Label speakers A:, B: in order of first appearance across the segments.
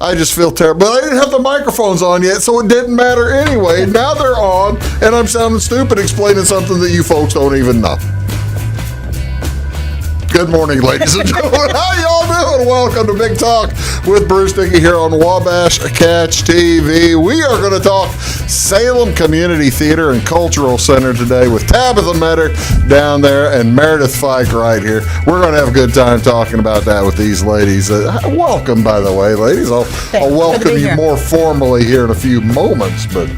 A: I just feel terrible. But I didn't have the microphones on yet, so it didn't matter anyway. Now they're on, and I'm sounding stupid explaining something that you folks don't even know. Good morning, ladies and gentlemen. How y'all doing? Welcome to Big Talk with Bruce Dickey here on Wabash Catch TV. We are going to talk Salem Community Theater and Cultural Center today with Tabitha Meador down there and Meredith Fyke right here. We're going to have a good time talking about that with these ladies. Welcome, by the way, ladies. I'll welcome you more formally here in a few moments, but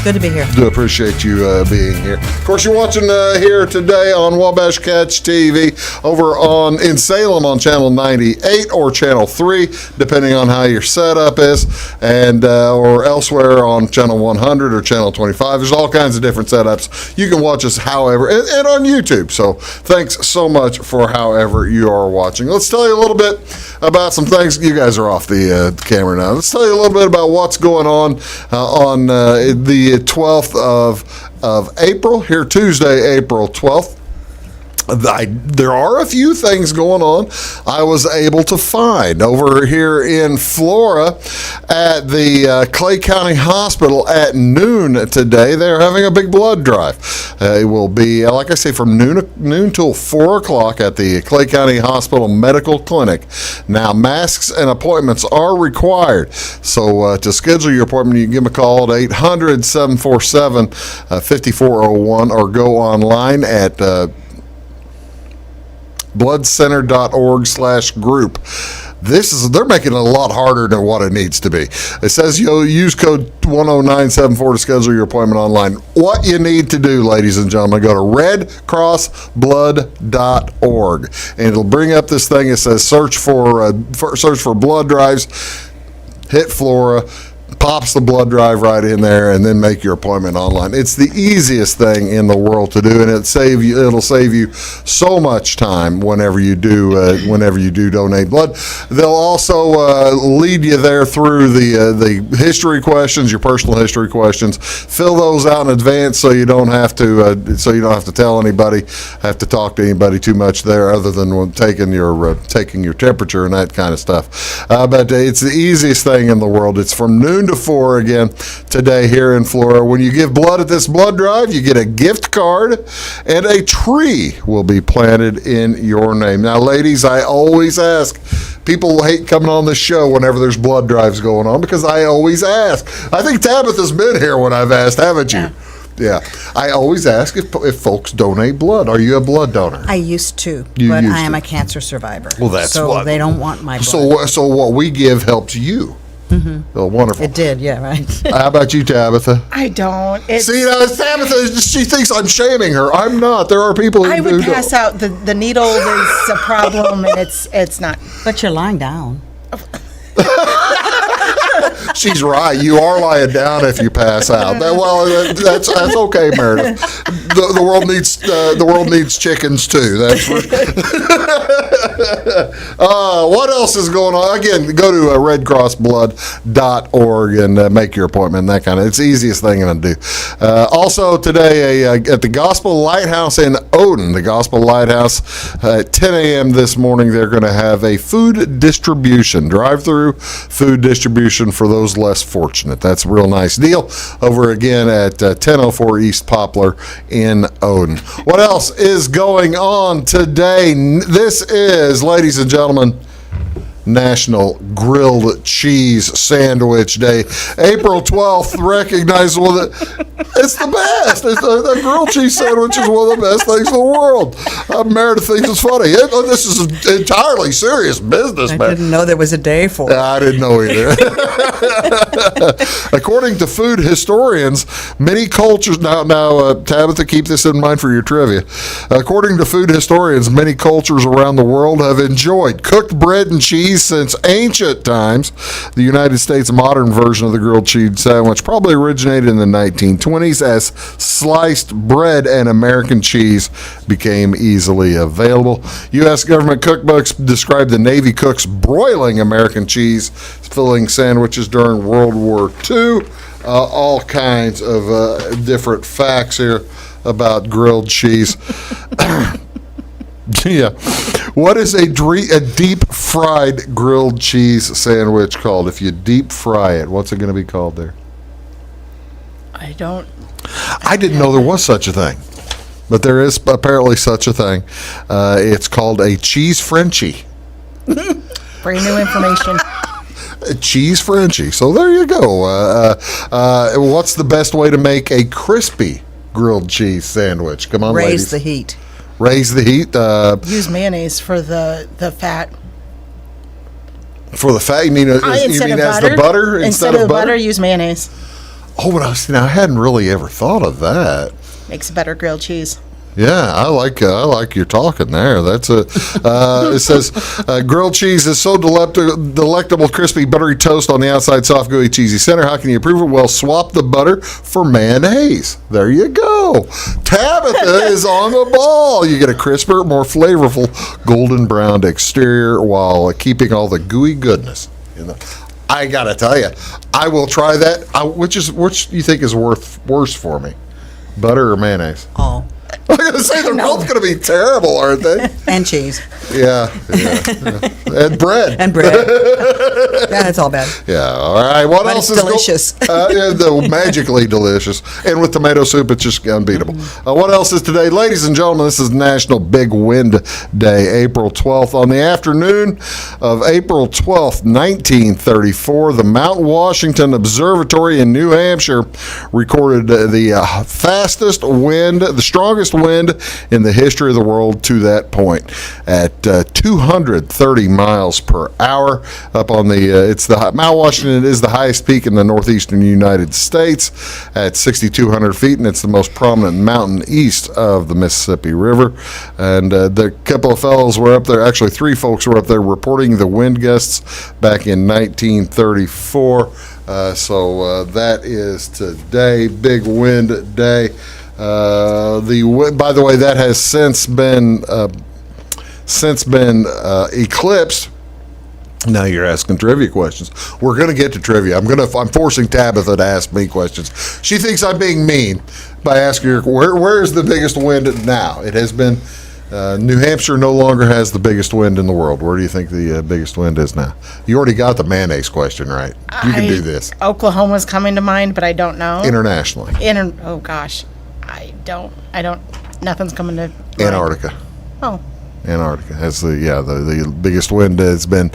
B: good to be here.
A: Do appreciate you being here. Of course, you're watching here today on Wabash Catch TV over in Salem on channel 98 or channel 3, depending on how your setup is, and or elsewhere on channel 100 or channel 25. There's all kinds of different setups. You can watch us however, and on YouTube. So thanks so much for however you are watching. Let's tell you a little bit about some things. You guys are off the camera now. Let's tell you a little bit about what's going on the 12th of April, here Tuesday, April 12th. There are a few things going on I was able to find over here in Flora at the Clay County Hospital at noon today. They're having a big blood drive. It will be, like I say, from noon till 4 o'clock at the Clay County Hospital Medical Clinic. Now, masks and appointments are required. So to schedule your appointment, you can give them a call at 800-747-5401 or go online at bloodcenter.org/group. They're making it a lot harder than what it needs to be. It says you'll use code 10974 to schedule your appointment online. What you need to do, ladies and gentlemen, go to redcrossblood.org, and it'll bring up this thing. It says search for blood drives. Hit Flora. Pops the blood drive right in there, and then make your appointment online. It's the easiest thing in the world to do, and it'll save you so much time whenever you do donate blood. They'll also lead you there through the history questions, your personal history questions. Fill those out in advance so you don't have to tell anybody, have to talk to anybody too much there, other than taking your temperature and that kind of stuff. But it's the easiest thing in the world. It's from noon to 4 again today here in Florida. When you give blood at this blood drive, you get a gift card, and a tree will be planted in your name. Now, ladies, I always ask. People hate coming on this show whenever there's blood drives going on because I always ask. I think Tabitha's been here when I've asked, haven't you? Yeah. I always ask if folks donate blood. Are you a blood donor?
B: I used to, but I am a cancer survivor.
A: Well, that's
B: so they don't want my blood.
A: So what we give helps you. Mm-hmm. Oh, wonderful.
B: It did, yeah, right.
A: How about you, Tabitha?
C: I don't.
A: See, Tabitha, she thinks I'm shaming her. I'm not. There are people who
C: I would pass out. The needle is a problem, and it's not.
B: But you're lying down.
A: She's right. You are lying down if you pass out. That's okay, Meredith. The world needs chickens too. That's for what else is going on? Again, go to redcrossblood.org and make your appointment. And that kind of, it's the easiest thing to do. Also today at the Gospel Lighthouse in Odin, the Gospel Lighthouse at 10 a.m. this morning, they're going to have a food distribution, drive-through food distribution for those less fortunate. That's a real nice deal over again at 1004 East Poplar in Odin. What else is going on today? This is, ladies and gentlemen, National Grilled Cheese Sandwich Day. April 12th, recognizable that it's the best. The grilled cheese sandwich is one of the best things in the world. Meredith thinks it's funny. This is entirely serious business, man.
B: I didn't know there was a day for it.
A: I didn't know either. According to food historians, many cultures, now Tabitha, keep this in mind for your trivia. According to food historians, many cultures around the world have enjoyed cooked bread and cheese since ancient times. The United States modern version of the grilled cheese sandwich probably originated in the 1920s as sliced bread and American cheese became easily available. U.S. government cookbooks describe the Navy cooks broiling American cheese filling sandwiches during World War II. All kinds of different facts here about grilled cheese. Yeah. What is a deep fried grilled cheese sandwich called? If you deep fry it, what's it going to be called there?
C: I don't.
A: I didn't know there was such a thing, but there is apparently such a thing. It's called a cheese Frenchie.
C: Brand new information.
A: A cheese Frenchie. So there you go. What's the best way to make a crispy grilled cheese sandwich? Come on,
B: Raise
A: ladies.
B: the heat.
A: Raise the heat.
C: Use mayonnaise for the fat.
A: For the fat, you mean,
C: Instead of
A: as
C: butter,
A: the butter?
C: Instead of butter, use mayonnaise.
A: Oh, but I hadn't really ever thought of that.
C: Makes better grilled cheese.
A: Yeah, I like your talking there. That's a. It says grilled cheese is so delectable, crispy, buttery toast on the outside, soft, gooey, cheesy center. How can you improve it? Well, swap the butter for mayonnaise. There you go. Tabitha is on the ball. You get a crisper, more flavorful, golden browned exterior while keeping all the gooey goodness. I gotta tell you, I will try that. Which do you think is worse for me, butter or mayonnaise?
B: Oh.
A: I'm going to say they're both going to be terrible, aren't they?
B: And cheese.
A: Yeah. And bread.
B: And bread. Yeah, it's all bad.
A: Yeah. All right. What
B: But
A: else
B: it's
A: is
B: delicious.
A: magically delicious. And with tomato soup, it's just unbeatable. What else is today? Ladies and gentlemen, this is National Big Wind Day, April 12th. On the afternoon of April 12th, 1934, the Mount Washington Observatory in New Hampshire recorded the fastest wind, the strongest wind in the history of the world to that point at 230 miles per hour up on the Mount Washington is the highest peak in the northeastern United States at 6,200 feet, and it's the most prominent mountain east of the Mississippi River. And the couple of fellows were up there, actually 3 folks were up there reporting the wind gusts back in 1934. So that is today, Big Wind Day. By the way, that has since been eclipsed. Now you're asking trivia questions. We're going to get to trivia. I'm forcing Tabitha to ask me questions. She thinks I'm being mean by asking her where is the biggest wind now. It has been New Hampshire no longer has the biggest wind in the world. Where do you think the biggest wind is now? You already got the mayonnaise question right. You can do this.
C: Oklahoma's coming to mind, but I don't know.
A: Internationally.
C: Oh gosh. I don't. Nothing's coming to mind.
A: Antarctica.
C: Oh.
A: Antarctica has the biggest wind has been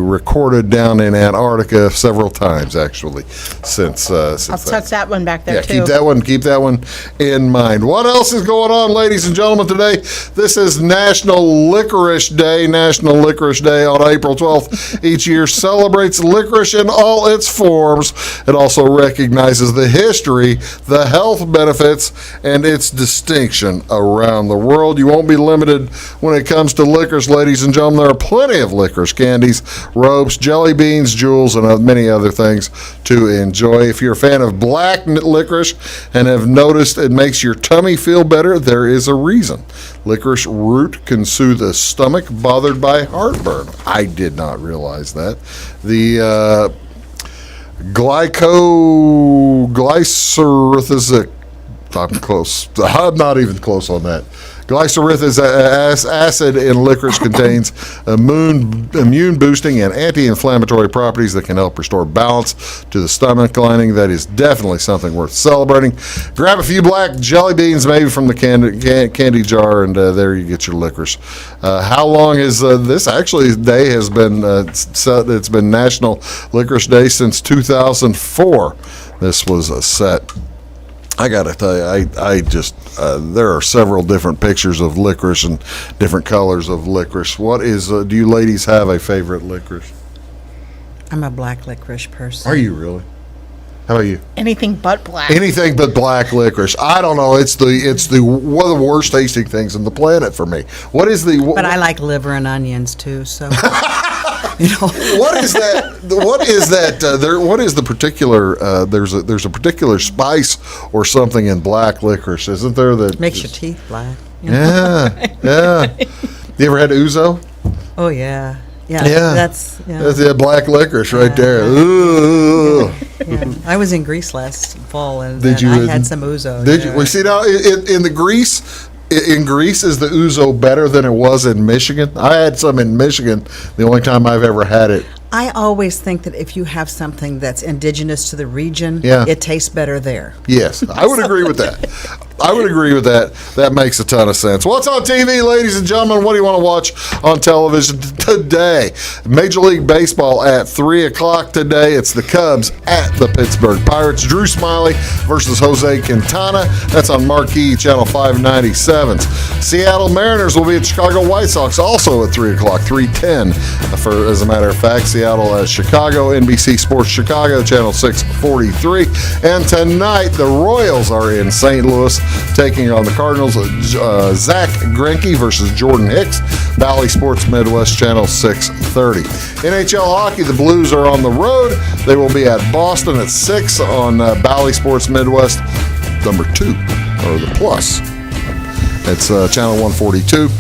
A: recorded down in Antarctica several times actually since
C: I'll tuck that one back there too.
A: Keep that one in mind. What else is going on, ladies and gentlemen, today? This is National Licorice Day. National Licorice Day on April 12th each year celebrates licorice in all its forms. It also recognizes the history, the health benefits, and its distinction around the world. You won't be limited when it comes to licorice, ladies and gentlemen. There are plenty of licorice candies, ropes, jelly beans, jewels, and many other things to enjoy. If you're a fan of black licorice and have noticed it makes your tummy feel better, there is a reason. Licorice root can soothe a stomach bothered by heartburn. I did not realize that. The glycyrrhizia. I'm close. I'm not even close on that. Glycyrrhizia acid in licorice contains immune-boosting and anti-inflammatory properties that can help restore balance to the stomach lining. That is definitely something worth celebrating. Grab a few black jelly beans, maybe from the candy jar, and there you get your licorice. How long is this? Actually, day has been set. It's been National Licorice Day since 2004. This was set. I got to tell you, I just there are several different pictures of licorice and different colors of licorice. What is? Do you ladies have a favorite licorice?
B: I'm a black licorice person.
A: Are you really? How about you?
C: Anything but black.
A: Anything but black licorice. I don't know. It's one of the worst tasting things on the planet for me. What is the?
B: But I like liver and onions too. So. You know.
A: What is that? What is that? What is the particular? There's a particular spice or something in black licorice, isn't there? That
B: makes your teeth black. You
A: know? Yeah. You ever had ouzo?
B: Oh yeah. Yeah.
A: That's the black licorice right there.
B: Yeah.
A: Ooh.
B: Yeah. I was in Greece last fall and
A: I
B: had some ouzo.
A: Did you? We see now in the Greece. In Greece, is the ouzo better than it was in Michigan? I had some in Michigan, the only time I've ever had it.
B: I always think that if you have something that's indigenous to the region,
A: Yeah.
B: it tastes better there.
A: Yes, I would agree with that. I would agree with that. That makes a ton of sense. What's on TV, ladies and gentlemen? What do you want to watch on television today? Major League Baseball at 3 o'clock today. It's the Cubs at the Pittsburgh Pirates. Drew Smiley versus Jose Quintana. That's on Marquee, Channel 597. Seattle Mariners will be at Chicago White Sox, also at 3 o'clock, 3:10. As a matter of fact, Seattle at Chicago, NBC Sports Chicago, Channel 643. And tonight, the Royals are in St. Louis, taking on the Cardinals. Zach Greinke versus Jordan Hicks, Valley Sports Midwest, Channel 630. NHL hockey, the Blues are on the road. They will be at Boston at 6 on Valley Sports Midwest, number 2, or the Plus. It's Channel 142.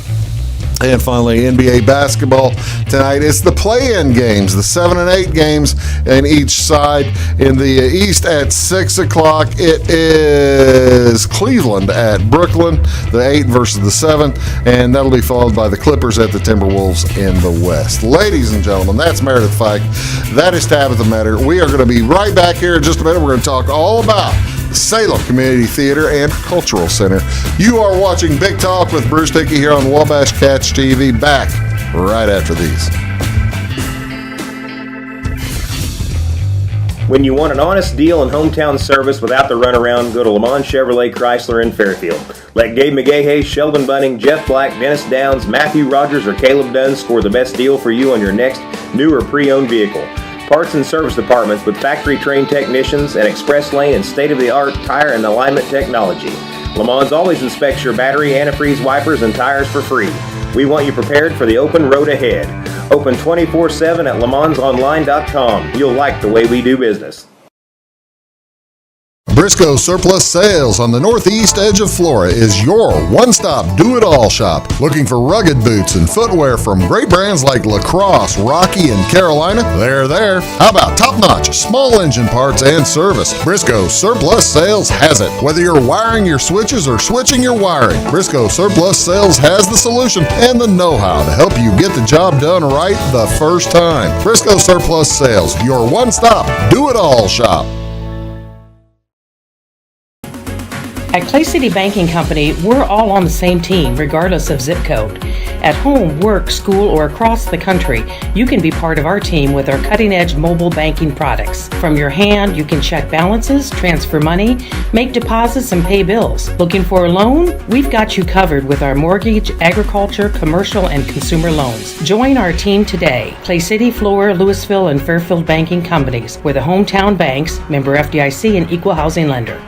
A: And finally, NBA basketball tonight. It's the play-in games, the 7 and 8 games in each side. In the East at 6 o'clock, it is Cleveland at Brooklyn, the 8 versus the 7, and that'll be followed by the Clippers at the Timberwolves in the West. Ladies and gentlemen, that's Meredith Fyke. That is Tabitha Meador. We are going to be right back here in just a minute. We're going to talk all about Salem Community Theater and Cultural Center. You are watching Big Talk with Bruce Dickey here on Wabash Catch TV. Back right after these.
D: When you want an honest deal and hometown service without the runaround, go to Lamont Chevrolet Chrysler in Fairfield. Let Gabe McGahey, Sheldon Bunning, Jeff Black, Dennis Downs, Matthew Rogers, or Caleb Dunn score the best deal for you on your next new or pre-owned vehicle. Parts and service departments with factory-trained technicians, and express lane and state-of-the-art tire and alignment technology. Lamont always inspects your battery, antifreeze, wipers, and tires for free. We want you prepared for the open road ahead. Open 24/7 at LaMonsOnline.com. You'll like the way we do business.
A: Briscoe Surplus Sales on the northeast edge of Flora is your one-stop do-it-all shop. Looking for rugged boots and footwear from great brands like Lacrosse, Rocky, and Carolina? They're there. How about top-notch small engine parts and service? Briscoe Surplus Sales has it. Whether you're wiring your switches or switching your wiring, Briscoe Surplus Sales has the solution and the know-how to help you get the job done right the first time. Briscoe Surplus Sales, your one-stop do-it-all shop.
E: At Clay City Banking Company, we're all on the same team, regardless of zip code. At home, work, school, or across the country, you can be part of our team with our cutting-edge mobile banking products. From your hand, you can check balances, transfer money, make deposits, and pay bills. Looking for a loan? We've got you covered with our mortgage, agriculture, commercial, and consumer loans. Join our team today. Clay City, Flora, Louisville, and Fairfield Banking Companies. We're the hometown banks, member FDIC, and equal housing lender.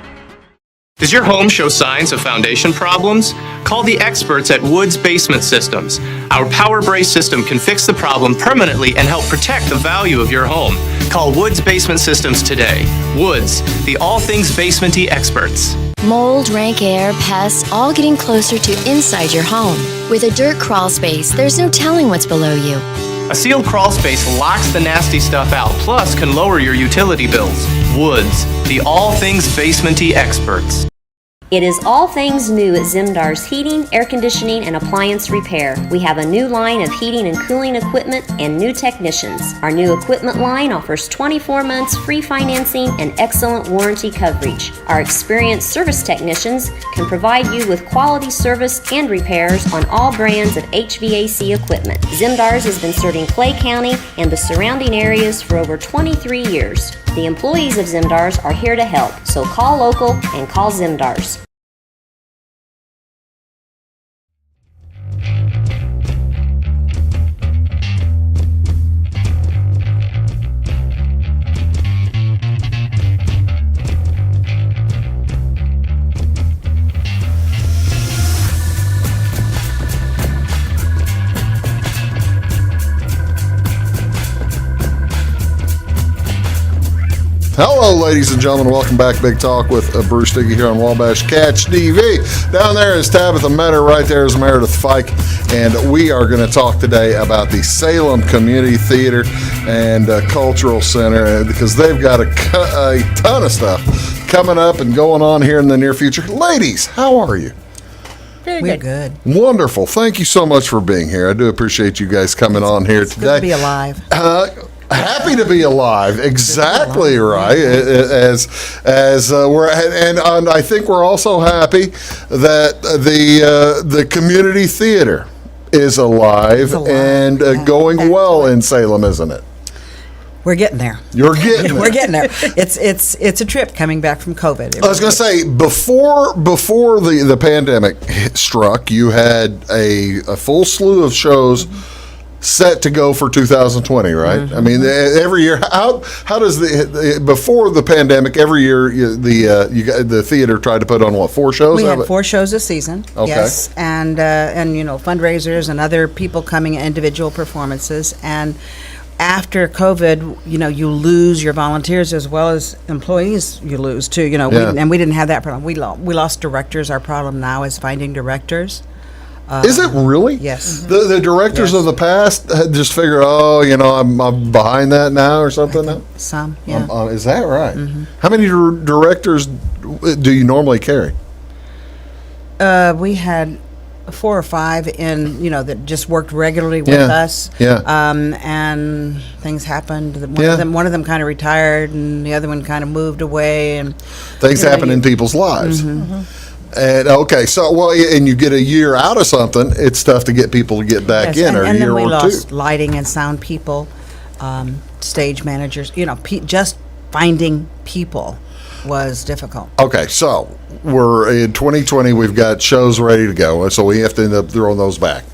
F: Does your home show signs of foundation problems? Call the experts at Woods Basement Systems. Our Power Brace system can fix the problem permanently and help protect the value of your home. Call Woods Basement Systems today. Woods, the all things basement-y experts.
G: Mold, rank air, pests, all getting closer to inside your home. With a dirt crawl space, there's no telling what's below you.
F: A sealed crawl space locks the nasty stuff out, plus can lower your utility bills. Woods, the all things basement-y experts.
H: It is all things new at Zimdar's Heating, Air Conditioning, and Appliance Repair. We have a new line of heating and cooling equipment and new technicians. Our new equipment line offers 24 months free financing and excellent warranty coverage. Our experienced service technicians can provide you with quality service and repairs on all brands of HVAC equipment. Zimdar's has been serving Clay County and the surrounding areas for over 23 years. The employees of Zimdar's are here to help, so call local and call Zimdar's.
A: Hello, ladies and gentlemen. Welcome back. Big Talk with Bruce Dickey here on Wabash Catch TV. Down there is Tabitha Meador. Right there is Meredith Fyke. And we are going to talk today about the Salem Community Theater and Cultural Center because they've got a ton of stuff coming up and going on here in the near future. Ladies, how are you?
C: Very
B: We're
C: good.
B: good.
A: Wonderful. Thank you so much for being here. I do appreciate you guys coming on here
B: It's
A: today.
B: good to be alive.
A: Happy to be alive. Exactly right. As we're and I think we're also happy that the community theater is alive, and going well in Salem, isn't it?
B: We're getting there.
A: You're getting
B: We're
A: there.
B: getting there. It's a trip coming back from COVID.
A: I was going to say, before the pandemic struck, you had a full slew of shows set to go for 2020, right? I mean, every year. How does before the pandemic, every year the theater tried to put on what, 4 shows?
B: We had 4 shows a season.
A: Okay.
B: Yes, and fundraisers and other people coming, individual performances, and after COVID, you lose your volunteers as well as employees. You lose too.
A: Yeah.
B: We didn't have that problem. We lost directors. Our problem now is finding directors.
A: Is it really?
B: Yes.
A: The directors
B: Yes.
A: of the past had just figured, I'm behind that now or something. Now?
B: Some, yeah.
A: Is that right? How many directors do you normally carry?
B: We had 4 or 5 that just worked regularly with
A: Yeah.
B: us.
A: Yeah.
B: And things happened.
A: Yeah.
B: One of them kind of retired, and the other one kind of moved away. And
A: Things happen in people's lives. And okay, so and you get a year out of something, it's tough to get people to get back
B: yes,
A: in, or a
B: and
A: year
B: then we
A: or
B: lost
A: 2.
B: lighting and sound people, stage managers. Just finding people was difficult.
A: Okay, so we're in 2020. We've got shows ready to go, so we have to end up throwing those back.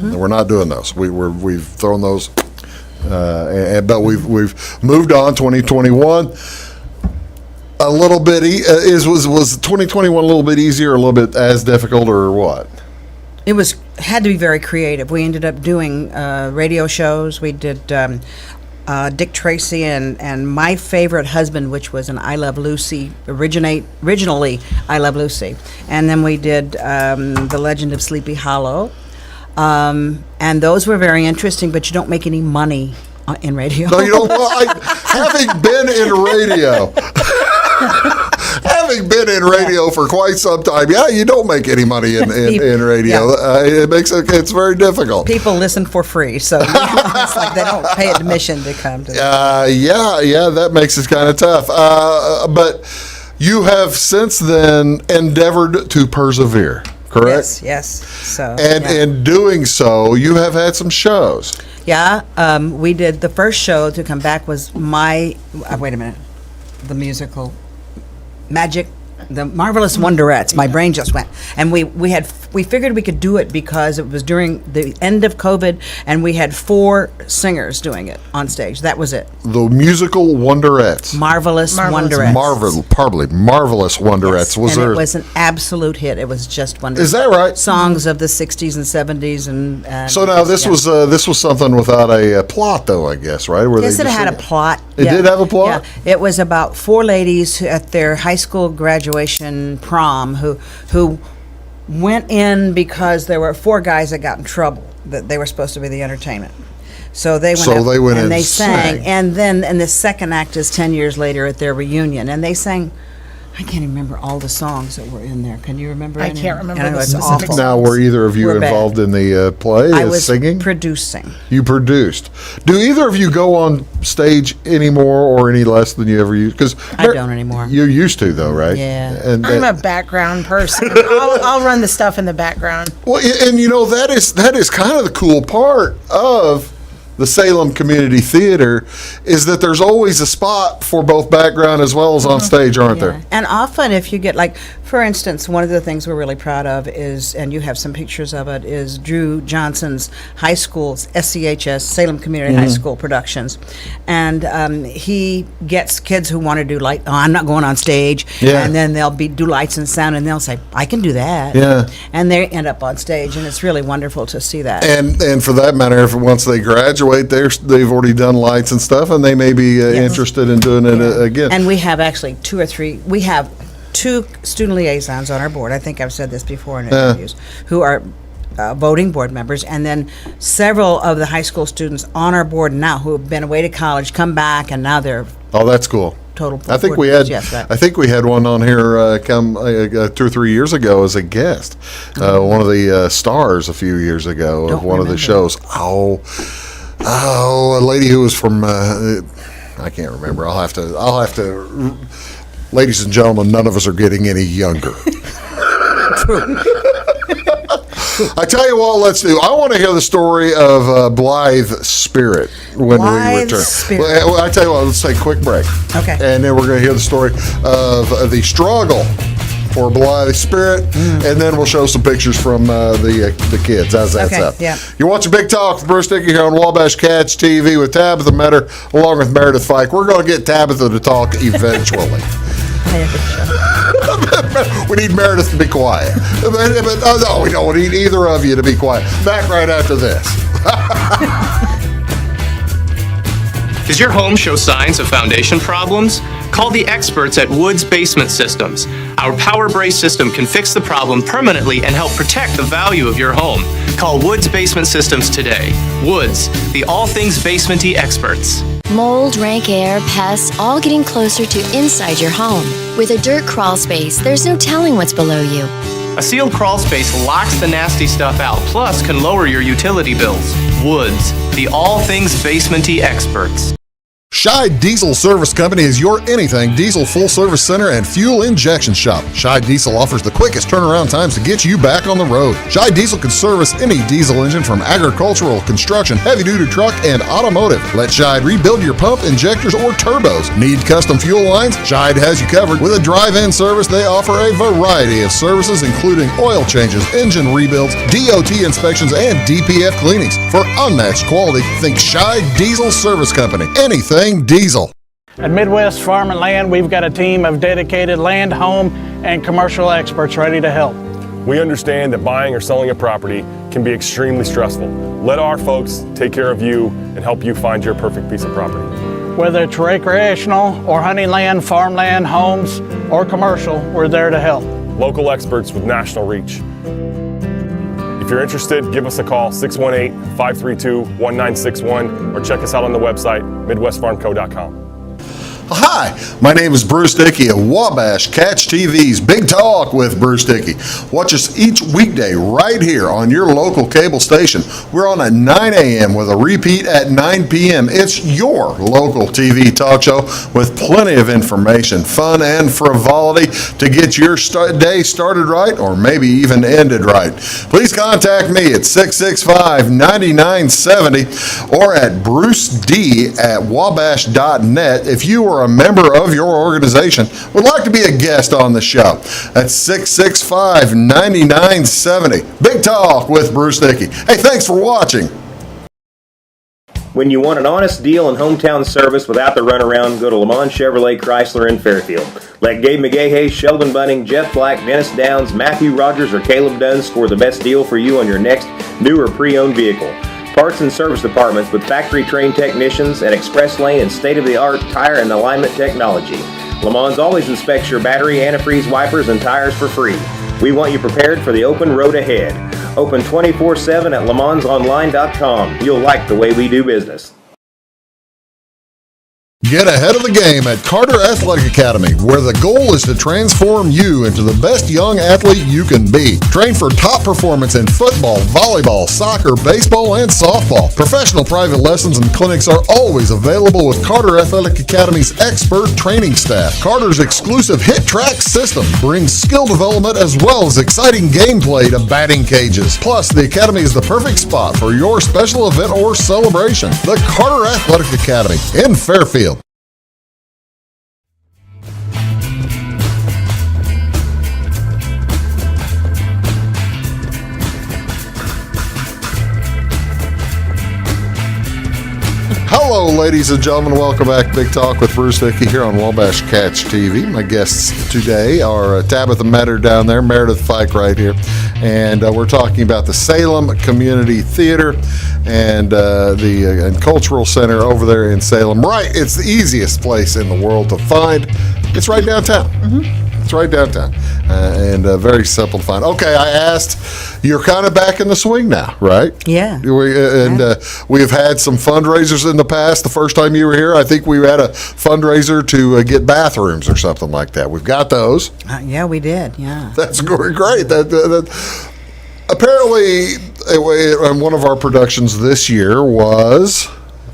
A: We're not doing those. We've thrown those, but we've moved on. 2021. A little bit was 2021 a little bit easier, a little bit as difficult, or what?
B: It had to be very creative. We ended up doing radio shows. We did Dick Tracy and My Favorite Husband, which was an I Love Lucy, originally I Love Lucy. And then we did The Legend of Sleepy Hollow. And those were very interesting, but you don't make any money in radio.
A: No, you don't. Well, having been in radio. Having been in radio for quite some time, you don't make any money in radio. It's very difficult.
B: People listen for free, so it's like they don't pay admission to come to
A: that makes it kind of tough. But you have since then endeavored to persevere, correct?
B: Yes. So
A: in doing so, you have had some shows.
B: Yeah, we did. The first show to come back was wait a minute, the musical Magic, the Marvelous Wonderettes. My brain just went, and we figured we could do it because it was during the end of COVID, and we had 4 singers doing it on stage. That was it.
A: The musical Wonderettes.
B: Marvelous Wonderettes.
A: Marvelous Wonderettes.
B: Yes. It was an absolute hit. It was just wonderful.
A: Is that right?
B: Songs of the 60s and 70s and
A: So now this was something without a plot, though, I guess, right?
B: Yes, it had a plot.
A: It did have a plot?
B: Yeah. It was about 4 ladies at their high school graduation prom who went in because there were 4 guys that got in trouble, that they were supposed to be the entertainment. So they went
A: in
B: and they
A: sang.
B: sang. And then the second act is 10 years later at their reunion. And they sang, I can't remember all the songs that were in there. Can you remember
C: I
B: any?
C: can't remember
B: I know
C: the
B: it's
C: specific
B: awful.
A: Now, were either of you
B: We're
A: involved in the play
B: I
A: as
B: was
A: singing?
B: producing.
A: You produced. Do either of you go on stage any more or any less than you ever used? Because
B: I don't anymore.
A: You used to, though, right?
B: Yeah.
A: And
C: I'm a background person. I'll run the stuff in the background.
A: well, and that is kind of the cool part of the Salem Community Theater, is that there's always a spot for both background as well as on stage, aren't there?
B: And often if you get, like, for instance, one of the things we're really proud of is, and you have some pictures of it, is Drew Johnson's high school's SCHS, Salem Community High School productions. And he gets kids who want to do I'm not going on stage.
A: Yeah.
B: And then they'll do lights and sound, and they'll say, I can do that.
A: Yeah.
B: And they end up on stage, and it's really wonderful to see that.
A: And for that matter, if once they graduate, they've already done lights and stuff, and they may be interested in doing it again.
B: And we have actually 2 or 3. We have 2 student liaisons on our board. I think I've said this before in interviews, who are voting board members, and then several of the high school students on our board now who have been away to college come back, and now they're
A: Oh, that's cool.
B: total.
A: I think we had.
B: Yes, right.
A: I think we had one on here 2 or 3 years ago as a guest. One of the stars a few years ago of one of the shows. Oh, a lady who was from. I can't remember. I'll have to. Ladies and gentlemen, none of us are getting any younger. I tell you what, let's do. I want to hear the story of Blythe Spirit when we return.
B: Spirit.
A: Well, I tell you what, let's take a quick break.
B: Okay.
A: And then we're going to hear the story of the struggle for Blythe Spirit, and then we'll show some pictures from the kids. How's that sound?
B: Yeah.
A: You're watching Big Talk with Bruce Dickey here on Wabash Catch TV with Tabitha Meador, along with Meredith Fyke. We're going to get Tabitha to talk eventually. We need Meredith to be quiet. But no, we don't need either of you to be quiet. Back right after this.
F: Does your home show signs of foundation problems? Call the experts at Woods Basement Systems. Our Power Brace system can fix the problem permanently and help protect the value of your home. Call Woods Basement Systems today. Woods, the all things basementy experts.
G: Mold, rank air, pests, all getting closer to inside your home. With a dirt crawl space, there's no telling what's below you.
F: A sealed crawl space locks the nasty stuff out, plus can lower your utility bills. Woods, the all things basementy experts.
A: Scheid Diesel Service Company is your anything diesel full-service center and fuel injection shop. Scheid Diesel offers the quickest turnaround times to get you back on the road. Scheid Diesel can service any diesel engine from agricultural, construction, heavy-duty truck, and automotive. Let Scheid rebuild your pump, injectors, or turbos. Need custom fuel lines? Scheid has you covered. With a drive-in service, they offer a variety of services, including oil changes, engine rebuilds, DOT inspections, and DPF cleanings. For unmatched quality, think Scheid Diesel Service Company. Anything diesel.
I: At Midwest Farm and Land, we've got a team of dedicated land, home, and commercial experts ready to help.
J: We understand that buying or selling a property can be extremely stressful. Let our folks take care of you and help you find your perfect piece of property.
I: Whether it's recreational or hunting land, farmland, homes, or commercial, we're there to help.
J: Local experts with national reach. If you're interested, give us a call, 618-532-1961, or check us out on the website, MidwestFarmCo.com.
A: Hi, my name is Bruce Dickey of Wabash Catch TV's Big Talk with Bruce Dickey. Watch us each weekday right here on your local cable station. We're on at 9 a.m. with a repeat at 9 p.m. It's your local TV talk show with plenty of information, fun, and frivolity to get your day started right or maybe even ended right. Please contact me at 665-9970 or at bruced@wabash.net if you are a member of your organization would like to be a guest on the show. That's 665-9970. Big Talk with Bruce Dickey. Hey, thanks for watching.
D: When you want an honest deal and hometown service without the runaround, go to Lamont Chevrolet Chrysler in Fairfield. Let Gabe McGahey, Sheldon Bunning, Jeff Black, Dennis Downs, Matthew Rogers, or Caleb Dunn score the best deal for you on your next new or pre-owned vehicle. Parts and service departments with factory-trained technicians and express lane and state-of-the-art tire and alignment technology. Lamont always inspects your battery, antifreeze, wipers, and tires for free. We want you prepared for the open road ahead. Open 24/7 at LeMansOnline.com. You'll like the way we do business.
A: Get ahead of the game at Carter Athletic Academy, where the goal is to transform you into the best young athlete you can be. Train for top performance in football, volleyball, soccer, baseball, and softball. Professional private lessons and clinics are always available with Carter Athletic Academy's expert training staff. Carter's exclusive Hit Track system brings skill development as well as exciting gameplay to batting cages. Plus, the Academy is the perfect spot for your special event or celebration. The Carter Athletic Academy in Fairfield. Hello, ladies and gentlemen. Welcome back. Big Talk with Bruce Dickey here on Wabash Catch TV. My guests today are Tabitha Meador down there, Meredith Fyke right here, and we're talking about the Salem Community Theater and the Cultural Center over there in Salem. Right, it's the easiest place in the world to find. It's right downtown. It's right downtown, and very simple to find. Okay, I asked, you're kind of back in the swing now, right?
B: Yeah.
A: We've had some fundraisers in the past. The first time you were here, I think we had a fundraiser to get bathrooms or something like that. We've got those.
B: Yeah, we did. Yeah.
A: That's great. Apparently, one of our productions this year was,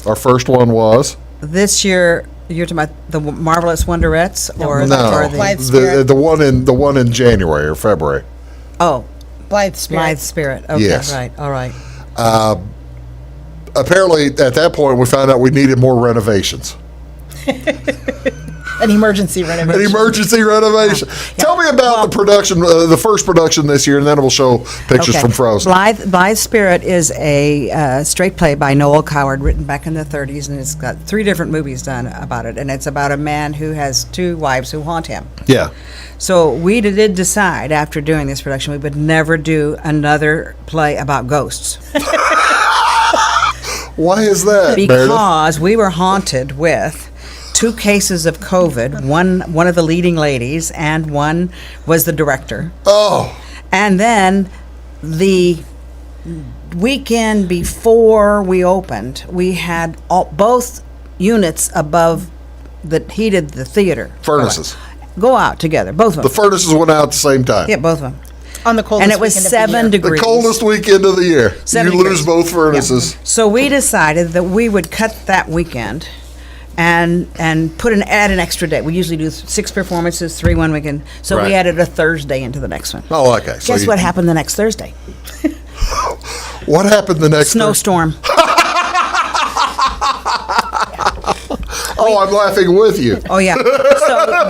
A: our first one was?
B: This year, you're talking about the Marvelous Wonderettes, or
C: Blithe Spirit.
A: the one in January or February.
C: Blithe Spirit.
B: Blithe Spirit. Okay,
A: Yes.
B: right. All right.
A: Apparently, at that point, we found out we needed more renovations.
C: An emergency renovation.
A: An emergency renovation. Tell me about the production, the first production this year, and then we'll show pictures from Frozen.
B: Blithe Spirit is a straight play by Noel Coward, written back in the 30s, and it's got 3 different movies done about it. And it's about a man who has 2 wives who haunt him.
A: Yeah.
B: So we did decide, after doing this production, we would never do another play about ghosts.
A: Why is that, Meredith?
B: Because we were haunted with 2 cases of COVID, one of the leading ladies, and one was the director.
A: Oh.
B: And then the weekend before we opened, we had both units above that heated the theater.
A: Furnaces.
B: Go out together, both of them.
A: The furnaces went out at the same time.
B: Yeah, both of them.
C: On the coldest
B: And it was
C: weekend of the
B: 7
C: year.
B: degrees.
A: The coldest weekend of the year.
B: 7
A: You lose
B: degrees.
A: both furnaces.
B: Yeah. So we decided that we would cut that weekend and add an extra day. We usually do 6 performances, 3 one weekend. So
A: Right.
B: we added a Thursday into the next one.
A: Oh, okay. So
B: Guess what happened the next Thursday?
A: What happened the next
B: Snowstorm.
A: Oh, I'm laughing with you.
B: Oh, yeah. So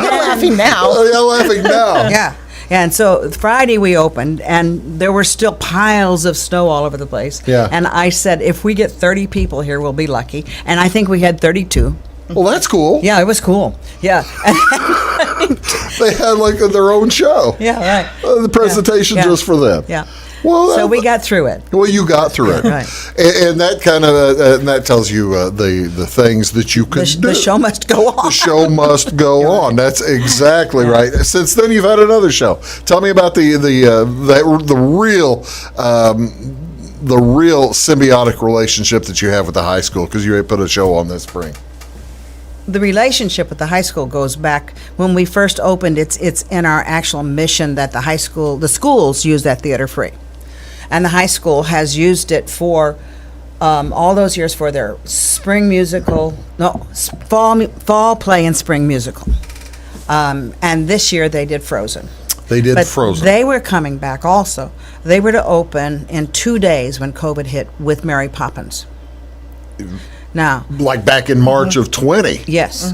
C: You're laughing now.
A: Oh, yeah, laughing now.
B: Yeah. And so Friday we opened, and there were still piles of snow all over the place.
A: Yeah.
B: And I said, if we get 30 people here, we'll be lucky. And I think we had 32.
A: Well, that's cool.
B: Yeah, it was cool. Yeah.
A: They had like their own show.
B: Yeah, right.
A: The presentation
B: Yeah.
A: just for them.
B: Yeah.
A: Well,
B: So we got through it.
A: Well, you got through it,
B: Right.
A: And that kind of and that tells you the things that you can do.
B: The show must go on.
A: The show must go on. That's exactly right. Since then, you've had another show. Tell me about the real symbiotic relationship that you have with the high school, because you put a show on this spring.
B: The relationship with the high school goes back when we first opened. It's in our actual mission that the schools use that theater free, and the high school has used it for all those years for their spring musical, fall play and spring musical, and this year they did Frozen.
A: They did
B: But
A: Frozen.
B: they were coming back also. They were to open in 2 days when COVID hit with Mary Poppins. Now,
A: Like back in March of 20.
B: yes.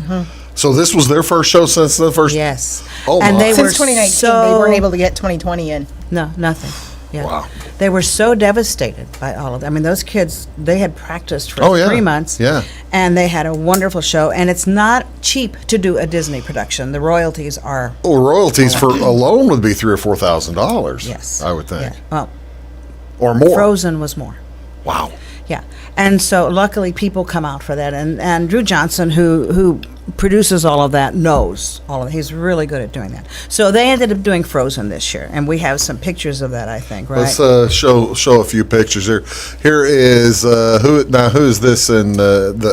A: So this was their first show since the first.
B: Yes.
A: Oh,
B: and
A: my.
B: they
C: Since
B: were
C: 2019, they weren't able to get 2020 in.
B: No, nothing. Yeah.
A: Wow.
B: They were so devastated by all of that. I mean, those kids, they had practiced for
A: Oh, yeah.
B: 3 months.
A: Yeah.
B: And they had a wonderful show. And it's not cheap to do a Disney production. The royalties are,
A: Well, royalties for alone would be $3,000 or $4,000.
B: yes.
A: I would think,
B: Yeah. Well,
A: or more.
B: Frozen was more.
A: Wow.
B: Yeah. And so luckily people come out for that. And Drew Johnson, who produces all of that, knows all of it. He's really good at doing that. So they ended up doing Frozen this year. And we have some pictures of that, I think, right?
A: Let's show a few pictures here. Here is who is this in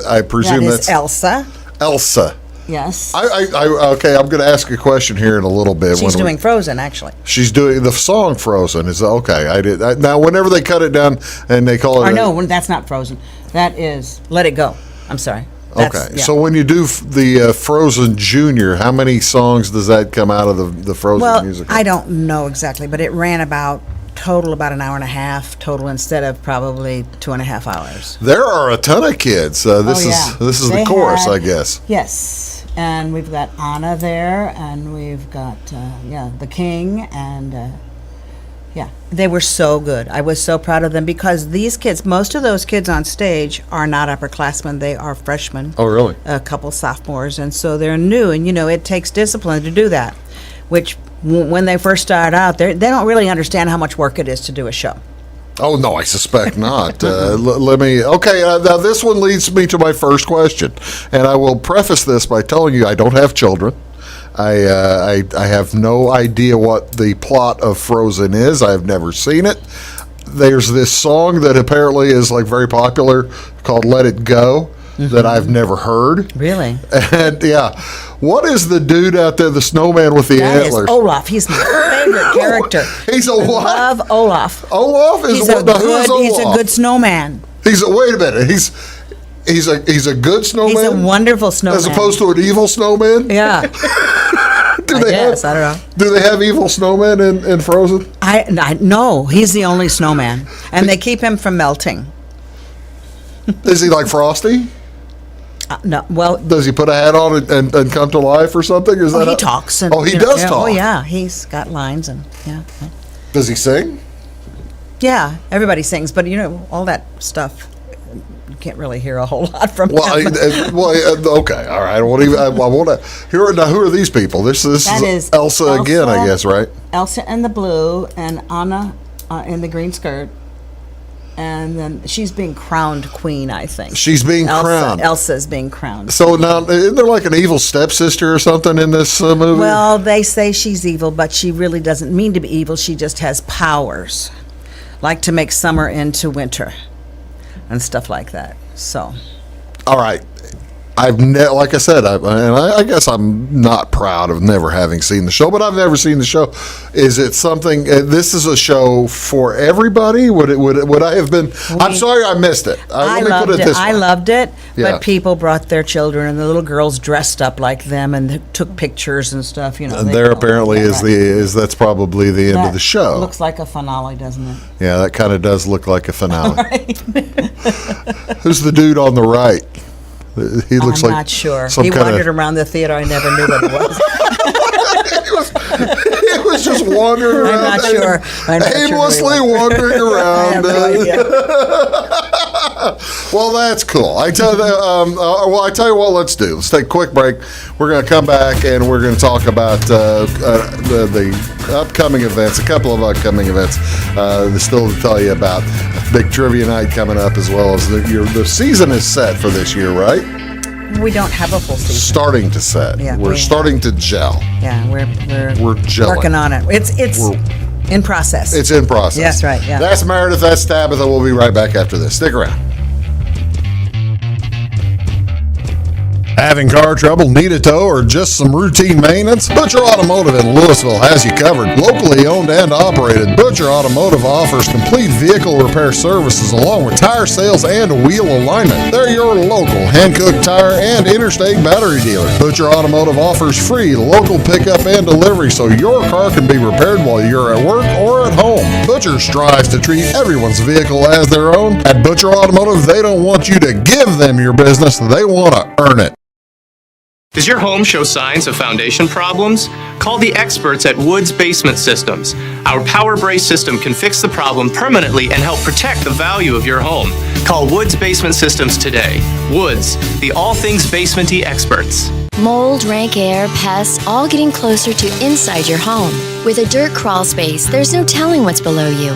A: I presume
B: that
A: that's
B: is Elsa.
A: Elsa.
B: Yes.
A: Okay, I'm going to ask a question here in a little bit.
B: She's doing Frozen, actually.
A: She's doing the song Frozen. Is okay. Now, whenever they cut it down and they call it.
B: Or no, that's not Frozen. That is Let It Go. I'm sorry.
A: Okay, so when you do the Frozen Junior, how many songs does that come out of the Frozen musical?
B: I don't know exactly, but it ran about an hour and a half total instead of probably 2.5 hours.
A: There are a ton of kids. This is the chorus, I guess.
B: Yes. And we've got Anna there, and we've got, the King, and, they were so good. I was so proud of them because these kids, most of those kids on stage are not upperclassmen. They are freshmen.
A: Oh, really?
B: A couple sophomores, and so they're new, and, it takes discipline to do that, which when they first start out, they don't really understand how much work it is to do a show.
A: Oh, no, I suspect not. Let me. Okay, now this one leads me to my first question. And I will preface this by telling you I don't have children. I have no idea what the plot of Frozen is. I've never seen it. There's this song that apparently is like very popular called "Let It Go" that I've never heard.
B: Really?
A: And yeah, what is the dude out there, the snowman with the
B: That
A: antlers?
B: is Olaf. He's my favorite character.
A: He's a what?
B: I love Olaf.
A: Olaf is
B: He's
A: what? Now, who's Olaf?
B: He's a good snowman.
A: Wait a minute. He's a good snowman.
B: He's a wonderful snowman.
A: As opposed to an evil snowman.
B: Yeah.
A: I don't know. Do they have evil snowmen in Frozen?
B: No, he's the only snowman, and they keep him from melting.
A: Is he like Frosty?
B: No, well,
A: does he put a hat on and come to life or something? Is that
B: he talks. And,
A: he does talk.
B: Oh yeah, he's got lines and yeah.
A: Does he sing?
B: Yeah, everybody sings, but all that stuff. You can't really hear a whole lot from him.
A: Okay, all right. I want to hear. Now, who are these people? This is Elsa again, I guess, right?
B: Elsa in the blue and Anna in the green skirt. And then she's being crowned queen, I think.
A: She's being crowned.
B: Elsa's being crowned.
A: So now, isn't there like an evil stepsister or something in this movie?
B: Well, they say she's evil, but she really doesn't mean to be evil. She just has powers, like to make summer into winter and stuff like that. So,
A: all right. Like I said, I guess I'm not proud of never having seen the show, but I've never seen the show. Is it something? This is a show for everybody. Would I have been? I'm sorry, I missed it.
B: I loved it, but people brought their children, and the little girls dressed up like them and took pictures and stuff. And
A: there apparently that's probably the end of the show.
B: Looks like a finale, doesn't it?
A: Yeah, that kind of does look like a finale. Who's the dude on the right? He looks
B: I'm not sure. He wandered around the theater. I never knew what it was.
A: He was just wandering around.
B: I'm not sure.
A: Aimlessly wandering around. Well, that's cool. I tell you what. Let's do. Let's take a quick break. We're going to come back and we're going to talk about the upcoming events. A couple of upcoming events. Still to tell you about. Big trivia night coming up, as well as the season is set for this year, right?
B: We don't have a full season.
A: Starting to set.
B: Yeah,
A: we're starting to gel.
B: Yeah, we're
A: gelling.
B: Working on it. It's in process.
A: It's in process.
B: Yes, right. Yeah.
A: That's Meredith. That's Tabitha. We'll be right back after this. Stick around. Having car trouble, need a tow, or just some routine maintenance? Butcher Automotive in Louisville has you covered. Locally owned and operated, Butcher Automotive offers complete vehicle repair services along with tire sales and wheel alignment. They're your local Hankook tire and interstate battery dealer. Butcher Automotive offers free local pickup and delivery so your car can be repaired while you're at work or at home. Butcher strives to treat everyone's vehicle as their own. At Butcher Automotive, they don't want you to give them your business, they want to earn it.
F: Does your home show signs of foundation problems? Call the experts at Woods Basement Systems. Our Power Brace system can fix the problem permanently and help protect the value of your home. Call Woods Basement Systems today. Woods, the all things basement-y experts.
G: Mold, rank air, pests, all getting closer to inside your home. With a dirt crawl space, there's no telling what's below you.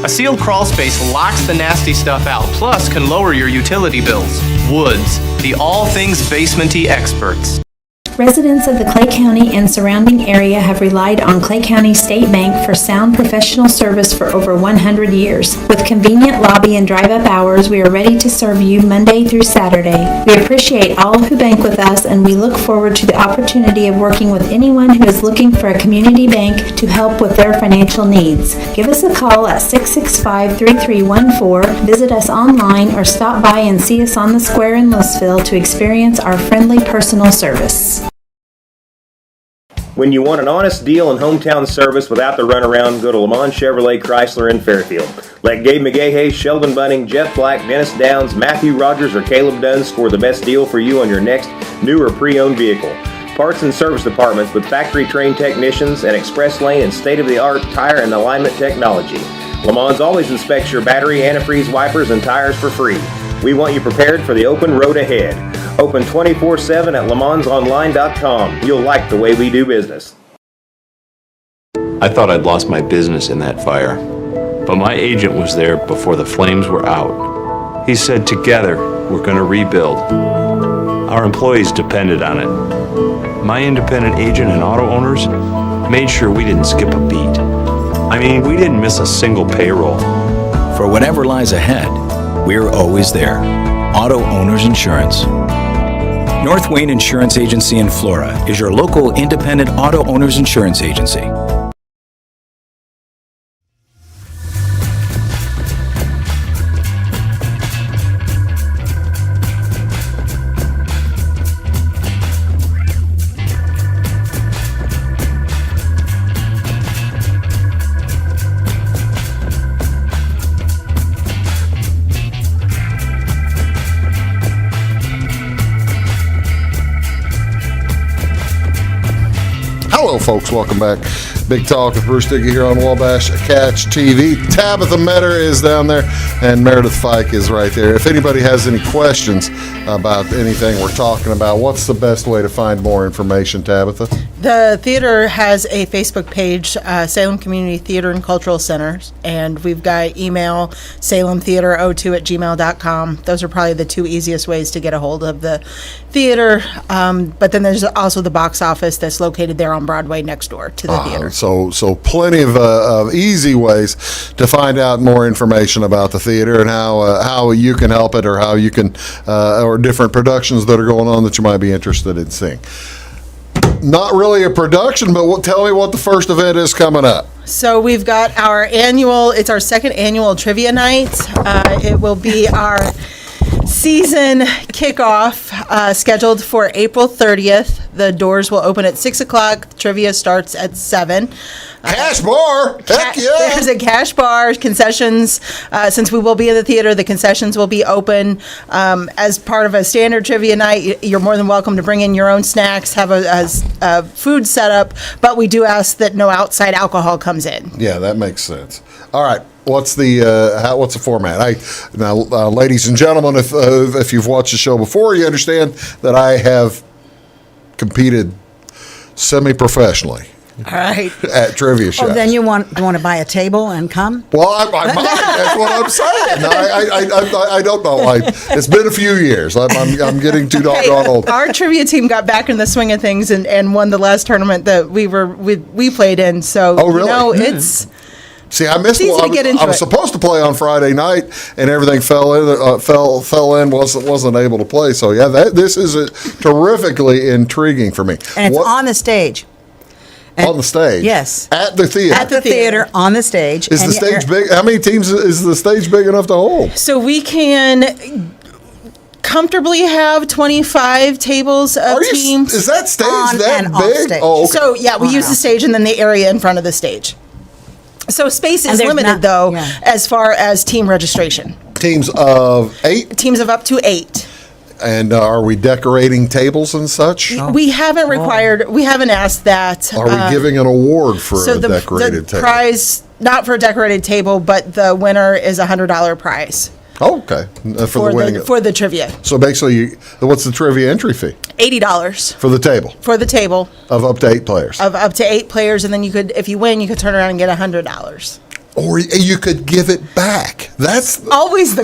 F: A sealed crawl space locks the nasty stuff out, plus can lower your utility bills. Woods, the all things basement-y experts.
K: Residents of the Clay County and surrounding area have relied on Clay County State Bank for sound professional service for over 100 years. With convenient lobby and drive-up hours, we are ready to serve you Monday through Saturday. We appreciate all who bank with us, and we look forward to the opportunity of working with anyone who is looking for a community bank to help with their financial needs. Give us a call at 665-3314, visit us online, or stop by and see us on the square in Louisville to experience our friendly personal service.
D: When you want an honest deal and hometown service without the runaround, go to Lamont Chevrolet Chrysler in Fairfield. Let Gabe McGahey, Sheldon Bunning, Jeff Black, Dennis Downs, Matthew Rogers, or Caleb Dunn score the best deal for you on your next new or pre-owned vehicle. Parts and service departments with factory-trained technicians and express lane and state-of-the-art tire and alignment technology. Lamont always inspects your battery, antifreeze, wipers, and tires for free. We want you prepared for the open road ahead. Open 24/7 at LeMansOnline.com. You'll like the way we do business.
L: I thought I'd lost my business in that fire, but my agent was there before the flames were out. He said, together, we're going to rebuild. Our employees depended on it. my independent agent and auto owners made sure we didn't skip a beat. I mean, we didn't miss a single payroll.
M: For whatever lies ahead, we're always there. Auto Owners Insurance. North Wayne Insurance Agency in Flora is your local independent auto owners insurance agency.
A: Hello, folks. Welcome back. Big Talk with Bruce Dickey here on Wabash Catch TV. Tabitha Meador is down there, and Meredith Fyke is right there. If anybody has any questions about anything we're talking about, what's the best way to find more information, Tabitha?
C: The theater has a Facebook page, Salem Community Theater and Cultural Centers, and we've got email, salemtheater02@gmail.com. Those are probably the two easiest ways to get a hold of the theater. But then there's also the box office that's located there on Broadway next door to the theater.
A: So plenty of easy ways to find out more information about the theater and how you can help it, or how you can, or different productions that are going on that you might be interested in seeing. Not really a production, but tell me what the first event is coming up.
C: So we've got it's our second annual trivia night. It will be our season kickoff, scheduled for April 30th. The doors will open at 6 o'clock. Trivia starts at 7.
A: Cash bar! Heck yeah!
C: There's a cash bar, concessions. Since we will be in the theater, the concessions will be open. As part of a standard trivia night, you're more than welcome to bring in your own snacks, have a food setup, but we do ask that no outside alcohol comes in.
A: Yeah, that makes sense. All right. What's the format? Ladies and gentlemen, if you've watched the show before, you understand that I have competed semi-professionally.
C: All right.
A: At trivia shows.
B: Oh, then you want to buy a table and come?
A: Well, I might. That's what I'm saying. I don't know. It's been a few years. I'm getting too doggone old.
C: Our trivia team got back in the swing of things and won the last tournament that we played in. So,
A: oh, really?
C: It's...
A: See, I missed one. I was supposed to play on Friday night, and everything fell in. Wasn't able to play. So yeah, this is terrifically intriguing for me.
B: And it's on the stage.
A: On the stage?
B: Yes.
A: At the theater?
B: At the theater, on the stage.
A: Is the stage big? How many teams is the stage big enough to hold?
C: So we can comfortably have 25 tables of teams.
A: Is that stage that big?
B: Stage.
A: Oh, okay.
C: So yeah, we use the stage and then the area in front of the stage. So space is limited, as far as team registration.
A: Teams of 8?
C: Teams of up to 8.
A: And are we decorating tables and such?
C: We haven't we haven't asked that.
A: Are we giving an award for a decorated table?
C: The prize, not for a decorated table, but the winner is a $100 prize.
A: Oh, okay. For
C: the trivia.
A: So basically, what's the trivia entry fee?
C: $80.
A: For the table?
C: For the table.
A: Of up to 8 players?
C: Of up to 8 players, and then if you win, you could turn around and get $100.
A: Or you could give it back. That's
C: always the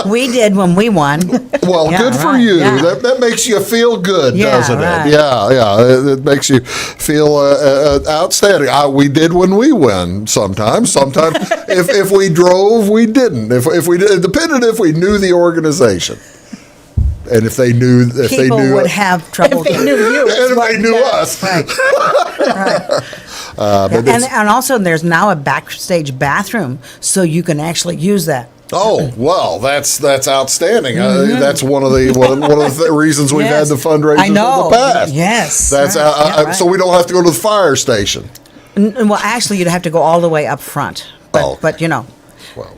C: goal.
B: We did when we won.
A: Well, good for you. Yeah. That makes you feel good, doesn't it? Yeah. It makes you feel outstanding. We did when we win. Sometimes, if we drove, we didn't. If we did, it depended if we knew the organization. And if they knew,
B: people would have trouble.
C: If they knew you,
A: and if they knew us,
B: right. And also, there's now a backstage bathroom, so you can actually use that.
A: Oh well, that's outstanding. That's one of the reasons we've had the fundraisers in the past.
B: Yes,
A: that's so we don't have to go to the fire station.
B: Well, actually, you'd have to go all the way up front. But you know.
A: Well,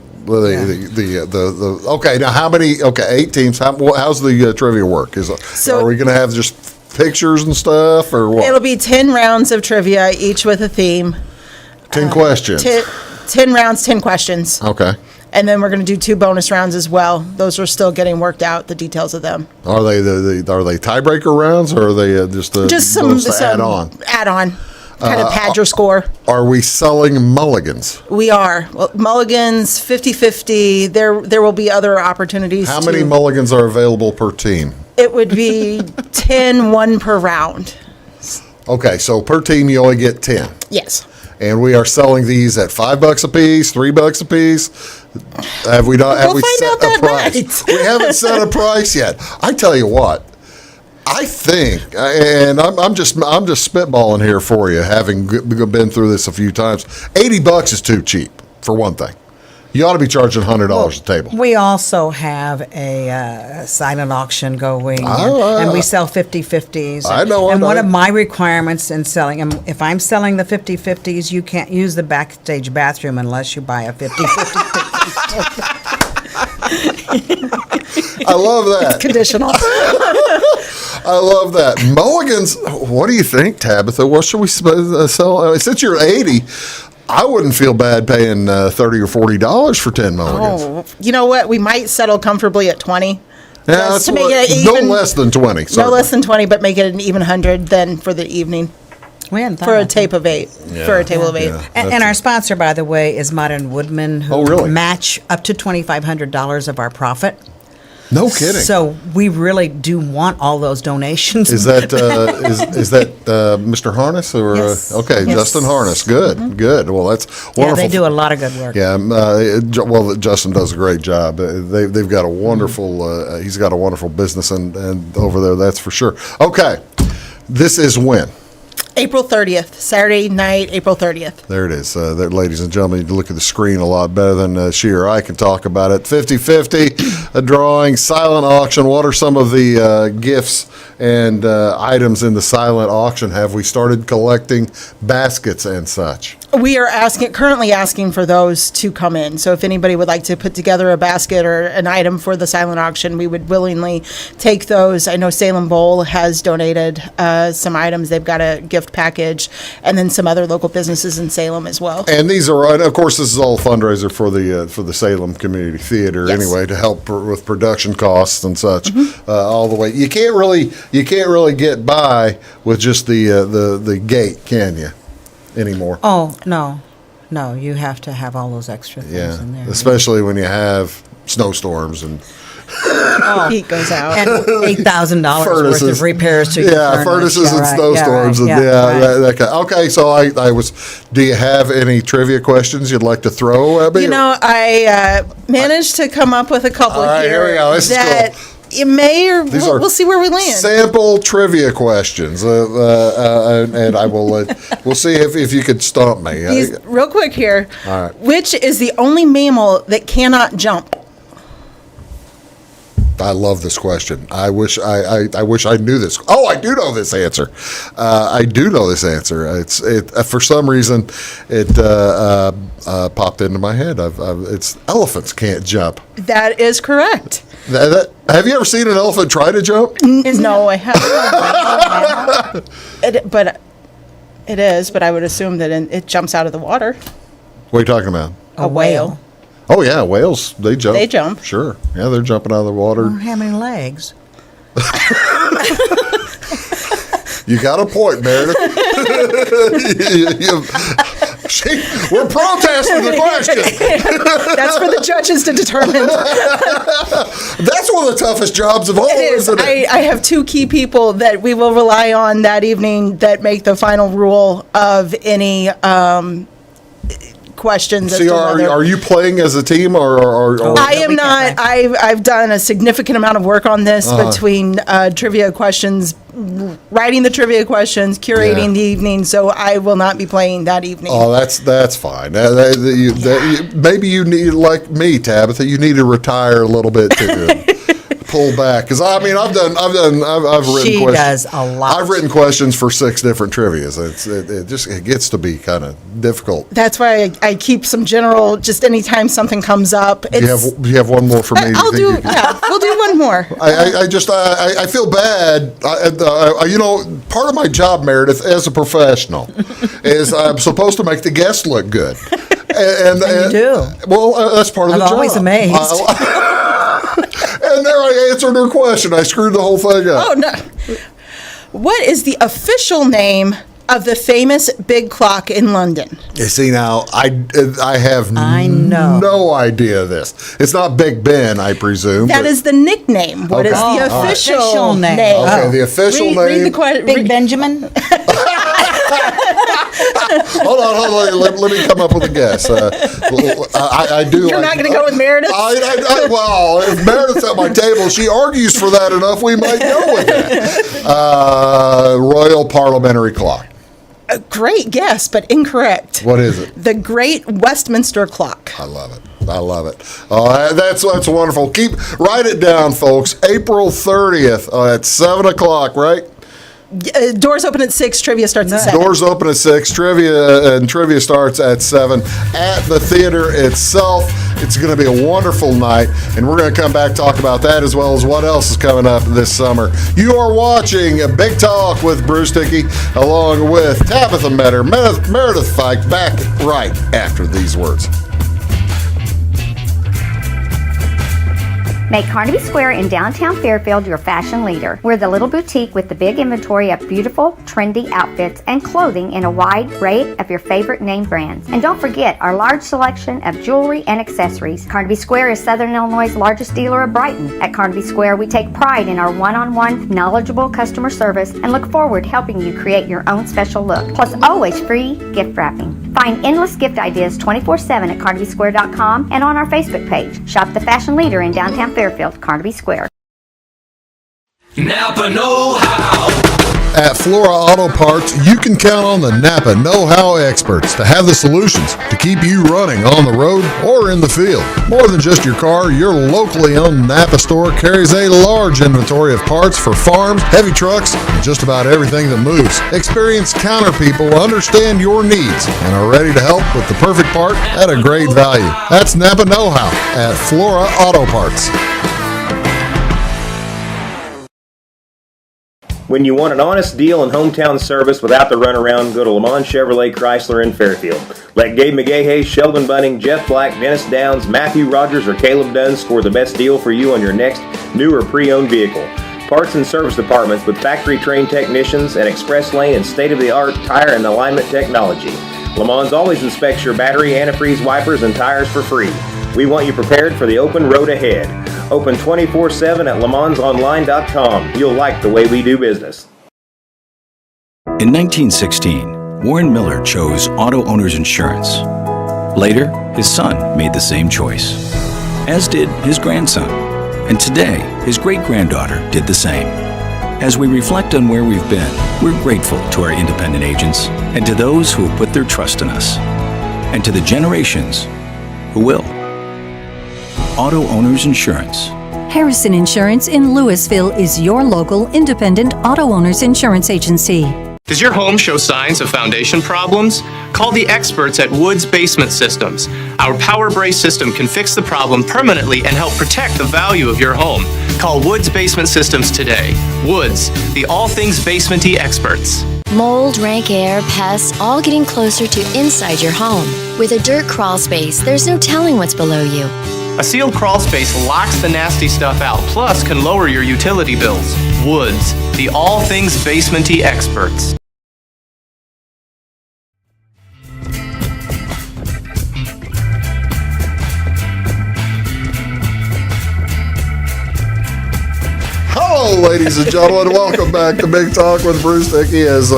A: okay. Now, how many? Okay, 8 teams. How's the trivia work? Are we going to have just pictures and stuff, or what?
C: It'll be 10 rounds of trivia, each with a theme.
A: 10 questions.
C: 10 rounds, 10 questions.
A: Okay.
C: And then we're going to do 2 bonus rounds as well. Those are still getting worked out, the details of them.
A: Are they tiebreaker rounds, or are they just some add-on?
C: Add-on. Kind of pad your score.
A: Are we selling mulligans?
C: We are. Well, mulligans, 50-50. There will be other opportunities.
A: How many mulligans are available per team?
C: It would be 10, one per round.
A: Okay, so per team you only get 10.
C: Yes.
A: And we are selling these at $5 a piece, $3 a piece. Have we not? Have
C: We'll
A: we
C: find
A: set
C: out that
A: a price?
C: night.
A: We haven't set a price yet. I tell you what, I think, and I'm just spitballing here for you, having been through this a few times. $80 is too cheap for one thing. You ought to be charging $100 a table.
B: We also have a silent auction going,
A: Ah.
B: and we sell 50/50s.
A: I know, I
B: And
A: know.
B: one of my requirements in selling them, if I'm selling the 50/50s, you can't use the backstage bathroom unless you buy a 50/50.
A: I love that.
C: It's conditional.
A: I love that. Mulligans, what do you think, Tabitha? What should we sell? Since you're 80, I wouldn't feel bad paying $30 or $40 for 10 mulligans.
C: Oh, you know what? We might settle comfortably at 20.
A: Yeah,
C: Just
A: that's
C: to make
A: what,
C: it
A: no
C: even-
A: less than 20.
C: No
A: certainly.
C: less than 20, but make it an even 100 then for the evening.
B: We hadn't thought
C: For a
B: about
C: tape of 8. For a table of 8.
A: Yeah.
B: And our sponsor, by the way, is Modern Woodman, who
A: Oh, really?
B: match up to $2,500 of our profit.
A: No kidding.
B: So we really do want all those donations.
A: Is that is that Mr. Harness or
B: Yes.
A: okay,
B: Yes.
A: Justin Harness? Good, good. Well, that's
B: Yeah,
A: wonderful.
B: they do a lot of good work.
A: Yeah, well, Justin does a great job. They've got a wonderful. He's got a wonderful business and over there. That's for sure. Okay, this is when.
C: April 30th, Saturday night, April 30th.
A: There it is. There, ladies and gentlemen, you look at the screen a lot better than she or I can talk about it. 50/50, a drawing, silent auction. What are some of the gifts and items in the silent auction? Have we started collecting baskets and such?
C: We are currently asking for those to come in. So if anybody would like to put together a basket or an item for the silent auction, we would willingly take those. I know Salem Bowl has donated some items. They've got a gift package, and then some other local businesses in Salem as well.
A: And these are, of course, this is all a fundraiser for the Salem Community Theater
C: Yes.
A: anyway, to help with production costs and such, all the way. You can't really get by with just the gate, can you? Anymore.
B: Oh, no. No, you have to have all those extra things
A: Yeah,
B: in there.
A: especially when you have snowstorms and
C: Heat goes out.
B: And $8,000 worth
A: furnaces.
B: of repairs to your
A: Yeah, furnaces and snowstorms and that kind. Okay, so I was. Do you have any trivia questions you'd like to throw at me?
C: You know, I managed to come up with a couple
A: All right, here we go. This is
C: that
A: cool.
C: you may or
A: These
C: we'll see where we land.
A: Sample trivia questions, and I will. We'll see if you could stump me.
C: These, real quick here.
A: All right.
C: Which is the only mammal that cannot jump?
A: I love this question. I wish I knew this. Oh, I do know this answer. I do know this answer. It for some reason it popped into my head. It's elephants can't jump.
C: That is correct.
A: Have you ever seen an elephant try to jump?
C: No, I haven't. But it is. But I would assume that it jumps out of the water.
A: What are you talking about?
C: A whale.
A: Oh yeah, whales, they jump.
C: They jump.
A: Sure. Yeah, they're jumping out of the water.
B: How many legs?
A: You got a point, Meredith. We're protesting the question.
C: That's for the judges to determine.
A: That's one of the toughest jobs of all,
C: It is.
A: isn't it?
C: I have two key people that we will rely on that evening that make the final rule of any questions. as
A: See,
C: to
A: are
C: whether-
A: you playing as a team or
C: I am not. I've done a significant amount of work on this between trivia questions, writing the trivia questions, curating
A: Yeah.
C: the evening. So I will not be playing that evening.
A: Oh, that's fine. Maybe you need, like me, Tabitha. You need to retire a little bit to pull back, because I've written.
B: She
A: questions.
B: does a lot.
A: I've written questions for 6 different trivias. It gets to be kind of difficult.
C: That's why I keep some general. Just anytime something comes up,
A: Do you have one more for me?
C: I'll
A: You
C: do.
A: think you-
C: Yeah, we'll do one more.
A: I feel bad. Part of my job, Meredith, as a professional, is I'm supposed to make the guests look good. And
B: you do.
A: Well, that's part of
B: I'm
A: the job.
B: always amazed.
A: And there I answered her question. I screwed the whole thing up.
C: Oh no! What is the official name of the famous big clock in London.
A: You see, now, I have
B: know.
A: no idea of this. It's not Big Ben, I presume.
C: That is the nickname. What is
A: Okay.
C: the
A: All right.
C: official name?
A: Okay, the official name.
C: Read the question.
B: Big Benjamin?
A: Hold on. Let me come up with a guess. I do.
C: You're not going to go with Meredith?
A: Well, if Meredith's at my table, she argues for that enough, we might go with that. Royal Parliamentary Clock.
C: A great guess, but incorrect.
A: What is it?
C: The Great Westminster Clock.
A: I love it. Oh, that's wonderful. Write it down, folks. April 30th at 7 o'clock, right?
C: Doors open at 6, trivia starts at 7.
A: Doors open at 6, trivia starts at 7 at the theater itself. It's going to be a wonderful night, and we're going to come back talk about that as well as what else is coming up this summer. You are watching a Big Talk with Bruce Dickey along with Tabitha Meador, Meredith Fyke, back right after these words.
N: Make Carnaby Square in downtown Fairfield your fashion leader. We're the little boutique with the big inventory of beautiful, trendy outfits and clothing in a wide array of your favorite name brands. And don't forget our large selection of jewelry and accessories. Carnaby Square is Southern Illinois' largest dealer of Brighton. At Carnaby Square, we take pride in our one-on-one, knowledgeable customer service and look forward to helping you create your own special look. Plus, always free gift wrapping. Find endless gift ideas 24/7 at CarnabySquare.com and on our Facebook page. Shop the fashion leader in downtown Fairfield, Carnaby Square.
O: Napa know-how.
A: At Flora Auto Parts, you can count on the Napa know-how experts to have the solutions to keep you running on the road or in the field. More than just your car, your locally owned Napa store carries a large inventory of parts for farms, heavy trucks, and just about everything that moves. Experienced counter people understand your needs and are ready to help with the perfect part at a great value. That's Napa know-how at Flora Auto Parts.
D: When you want an honest deal and hometown service without the runaround, go to Lamont Chevrolet Chrysler in Fairfield. Let Gabe McGahey, Sheldon Bunning, Jeff Black, Dennis Downs, Matthew Rogers, or Caleb Dunn score the best deal for you on your next new or pre-owned vehicle. Parts and service departments with factory-trained technicians and express lane and state-of-the-art tire and alignment technology. Lamont always inspects your battery, antifreeze, wipers, and tires for free. We want you prepared for the open road ahead. Open 24/7 at LeMansOnline.com. You'll like the way we do business.
M: In 1916, Warren Miller chose Auto Owners Insurance. Later, his son made the same choice, as did his grandson. And today, his great-granddaughter did the same. As we reflect on where we've been, we're grateful to our independent agents and to those who have put their trust in us, and to the generations who will. Auto Owners Insurance.
P: Harrison Insurance in Louisville is your local independent auto owners insurance agency.
F: Does your home show signs of foundation problems? Call the experts at Woods Basement Systems. Our Power Brace system can fix the problem permanently and help protect the value of your home. Call Woods Basement Systems today. Woods, the all things basement-y experts.
G: Mold, rank air, pests, all getting closer to inside your home. With a dirt crawl space, there's no telling what's below you.
F: A sealed crawl space locks the nasty stuff out, plus can lower your utility bills. Woods, the all things basement-y experts.
A: Hello, ladies and gentlemen. Welcome back to Big Talk with Bruce Dickey. As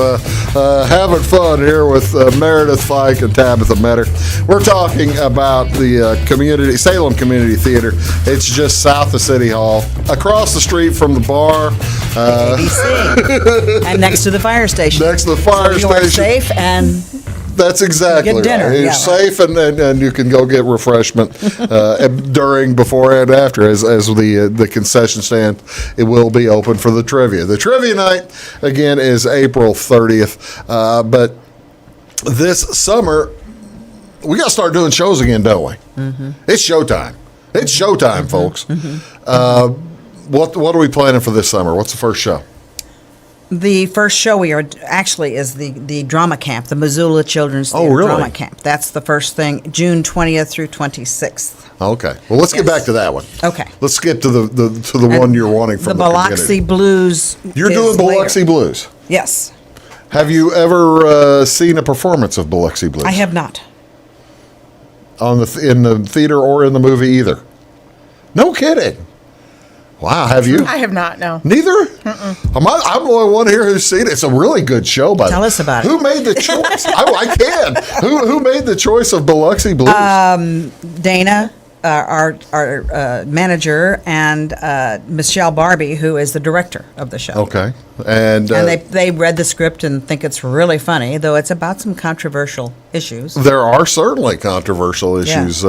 A: having fun here with Meredith Fyke and Tabitha Meador. We're talking about the Salem Community Theater. It's just south of City Hall, across the street from the bar.
B: ABC. And next to the fire station.
A: Next to the fire
B: so
A: station.
B: You're safe and...
A: That's exactly
B: get dinner.
A: right. You're safe, and you can go get refreshment during, before, and after, as the concession stand. It will be open for the trivia. The trivia night, again, is April 30th. But this summer, we got to start doing shows again, don't we? Mm-hmm. It's showtime. It's showtime, folks. Mm-hmm. What are we planning for this summer? What's the first show?
B: The first show we are actually is the drama camp, the Missoula Children's Theater Drama Camp. That's the first thing, June 20th through 26th.
A: Okay. Well, let's get back to that one.
B: Okay.
A: Let's skip to the one you're wanting from the
B: Biloxi
A: community.
B: Blues.
A: You're doing Biloxi Blues.
B: Yes.
A: Have you ever seen a performance of Biloxi Blues?
B: I have not.
A: In the theater or in the movie either? No kidding. Wow, have you?
C: I have not, no.
A: Neither? I'm the only one here who's seen it. It's a really good show, by the way.
B: Tell us about it.
A: Who made the choice? I can. Who made the choice of Biloxi Blues?
B: Dana, our manager, and Michelle Barbie, who is the director of the show.
A: Okay. And
B: they read the script and think it's really funny, though it's about some controversial issues.
A: there are certainly controversial issues.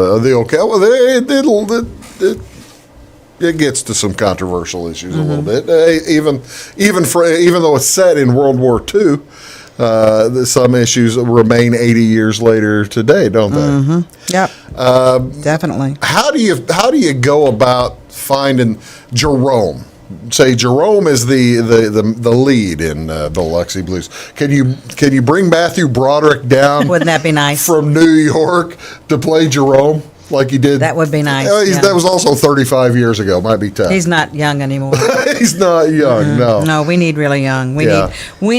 A: It gets to some controversial issues a little bit. Even though it's set in World War II, some issues remain 80 years later today, don't they?
B: Yep. Definitely.
A: How do you go about finding Jerome? Say Jerome is the lead in Biloxi Blues. Can you bring Matthew Broderick down?
B: Wouldn't that be nice?
A: From New York to play Jerome? Like he did.
B: That would be nice.
A: That was also 35 years ago. Might be tough.
B: He's not young anymore.
A: He's not young. No.
B: No, we need really young. We